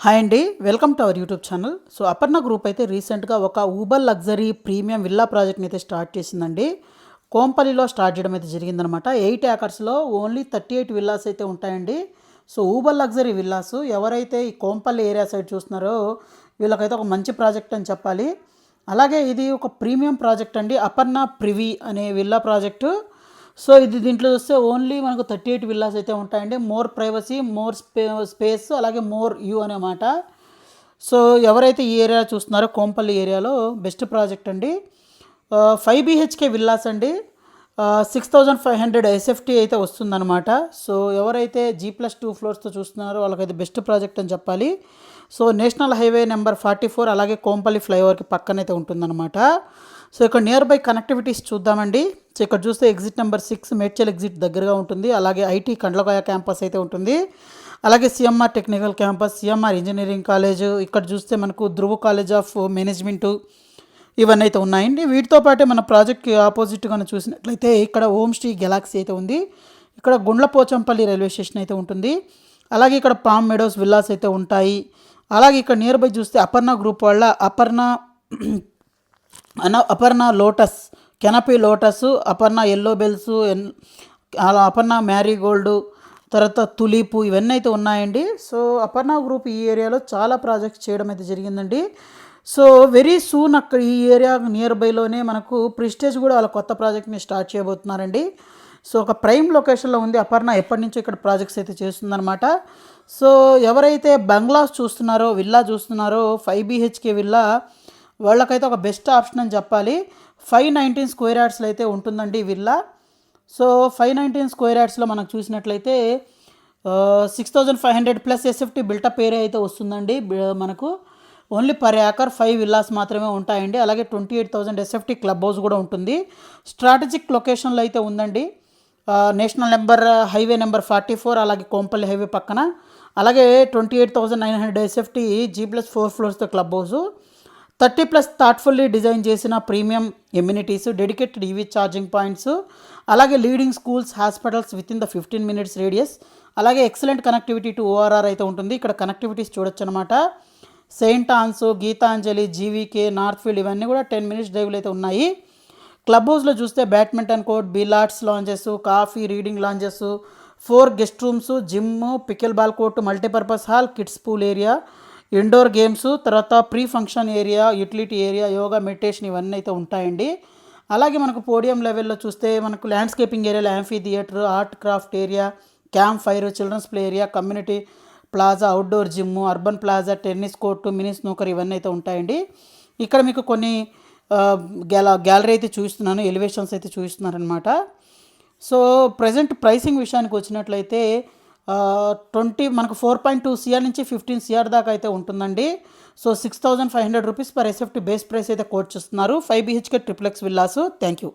Hi అండి, welcome to our YouTube channel. So Aparna group అయితే రీసెంట్గా ఒక ఊబర్ లగ్జరీ ప్రీమియం విల్లా ప్రాజెక్ట్ని అయితే స్టార్ట్ చేసిందండి. కోంపల్లిలో స్టార్ట్ చేయడం అయితే జరిగిందనమాట. 8 ఏకర్స్లో ఓన్లీ 38 విల్లాస్ అయితే ఉంటాయండి. సో ఊబర్ లగ్జరీ విల్లాస్ ఎవరైతే ఈ కోంపల్లి ఏరియా సైడ్ చూస్తున్నారో వీళ్ళకైతే ఒక మంచి ప్రాజెక్ట్ అని చెప్పాలి. అలాగే ఇది ఒక ప్రీమియం ప్రాజెక్ట్ అండి, అపర్ణ ప్రివీ అనే విల్లా ప్రాజెక్టు. సో ఇది దీంట్లో చూస్తే ఓన్లీ మనకు 38 విల్లాస్ అయితే ఉంటాయండి. మోర్ ప్రైవసీ, మోర్ స్పేస్, అలాగే మోర్ యూ అనేమాట. సో ఎవరైతే ఈ ఏరియా చూస్తున్నారో కోంపల్లి ఏరియాలో బెస్ట్ ప్రాజెక్ట్ అండి. 5 BHK విల్లాస్ అండి. 6500 SFT అయితే వస్తుందన్నమాట. సో ఎవరైతే G+2 ఫ్లోర్స్తో చూస్తున్నారో వాళ్ళకైతే బెస్ట్ ప్రాజెక్ట్ అని చెప్పాలి. సో నేషనల్ హైవే నెంబర్ 44 అలాగే కోంపల్లి ఫ్లైఓవర్కి పక్కనైతే ఉంటుందన్నమాట. సో ఇక్కడ నియర్ బై కనెక్టివిటీస్ చూద్దామండి. సో ఇక్కడ చూస్తే ఎగ్జిట్ నెంబర్ 6 మేడ్చల్ ఎగ్జిట్ దగ్గరగా ఉంటుంది. అలాగే ఐటీ కండ్లకోయ క్యాంపస్ అయితే ఉంటుంది. అలాగే CMR technical campus, CMR engineering college, ఇక్కడ చూస్తే మనకు ధ్రువ కాలేజ్ ఆఫ్ మేనేజ్మెంటు ఇవన్నీ అయితే ఉన్నాయండి. వీటితో పాటే మన ప్రాజెక్ట్కి ఆపోజిట్గా చూసినట్లయితే ఇక్కడ ఓం శ్రీ గెలాక్సీ అయితే ఉంది. ఇక్కడ గుండ్లపోచంపల్లి రైల్వే స్టేషన్ అయితే ఉంటుంది. అలాగే ఇక్కడ పామ్ మెడోస్ విల్లాస్ అయితే ఉంటాయి. అలాగే ఇక్కడ నియర్ బై చూస్తే అపర్ణ గ్రూప్ వాళ్ళ Aparna lotus, canopy lotus, Aparna yellow bells, అలా అపర్ణ మ్యారీగోల్డ్, తర్వాత తులీపు ఇవన్నీ అయితే ఉన్నాయండి. సో అపర్ణ గ్రూప్ ఈ ఏరియాలో చాలా ప్రాజెక్ట్స్ చేయడం అయితే జరిగిందండి. సో వెరీ సూన్ అక్కడ ఈ ఏరియా నియర్ బైలోనే మనకు ప్రిస్టేజ్ కూడా వాళ్ళ కొత్త ప్రాజెక్ట్ని స్టార్ట్ చేయబోతున్నారండి. సో ఒక ప్రైమ్ లొకేషన్లో ఉంది అపర్ణ, ఎప్పటి నుంచో ఇక్కడ ప్రాజెక్ట్స్ అయితే చేస్తుందన్నమాట. సో ఎవరైతే బంగ్లాస్ చూస్తున్నారో, విల్లా చూస్తున్నారో, 5 BHK విల్లా వాళ్ళకైతే ఒక బెస్ట్ ఆప్షన్ అని చెప్పాలి. 519 స్క్వేర్ యార్డ్స్లో అయితే ఉంటుందండి విల్లా. సో 519 స్క్వేర్ యార్డ్స్లో మనకు చూసినట్లయితే 6500 ప్లస్ SFT బిల్టప్ ఏరియా అయితే వస్తుందండి. మనకు ఓన్లీ పర్ ఏకర్ 5 విల్లాస్ మాత్రమే ఉంటాయండి. అలాగే 28,000 SFT క్లబ్ హౌస్ కూడా ఉంటుంది. స్ట్రాటజిక్ లొకేషన్లో అయితే ఉందండి. నేషనల్ హైవే నెంబర్ 44 అలాగే కోంపల్లి హైవే పక్కన. అలాగే 28,900 SFT G+4 ఫ్లోర్స్తో క్లబ్ హౌస్, 30+ థాట్ఫుల్లీ డిజైన్ చేసిన premium amenities, dedicated EV charging points, అలాగే leading schools, hospitals within the 15 minutes radius, అలాగే ఎక్సలెంట్ కనెక్టివిటీ టు ORR అయితే ఉంటుంది. ఇక్కడ కనెక్టివిటీస్ చూడొచ్చు అనమాట. Saint Ann's, Gitanjali, GVK, Northfield ఇవన్నీ కూడా 10 minutes డ్రైవ్లు అయితే ఉన్నాయి. క్లబ్ హౌస్లో చూస్తే badminton court, billiards lounges, coffee, reading lounges, 4 guest rooms, gym, pickle ball court, multipurpose hall, kids pool area, indoor games, తర్వాత pre function area, utility area, yoga, meditation ఇవన్నీ అయితే ఉంటాయండి. అలాగే మనకు పోడియం లెవెల్లో చూస్తే మనకు ల్యాండ్స్కేపింగ్ ఏరియాలో amphitheatre, art craft area, camp fire, children's play area, community plaza, outdoor gym, urban plaza, tennis court, mini snooker ఇవన్నీ అయితే ఉంటాయండి. ఇక్కడ మీకు కొన్ని గ్యాలరీ అయితే చూపిస్తున్నాను, ఎలివేషన్స్ అయితే చూపిస్తున్నారనమాట. సో ప్రజెంట్ ప్రైసింగ్ విషయానికి వచ్చినట్లయితే మనకు 4.2 CR నుంచి 15 CR దాకా అయితే ఉంటుందండి. So 6500 rupees per SFT base price అయితే కోట్ చేస్తున్నారు. 5 BHK triplex villas. Thank you.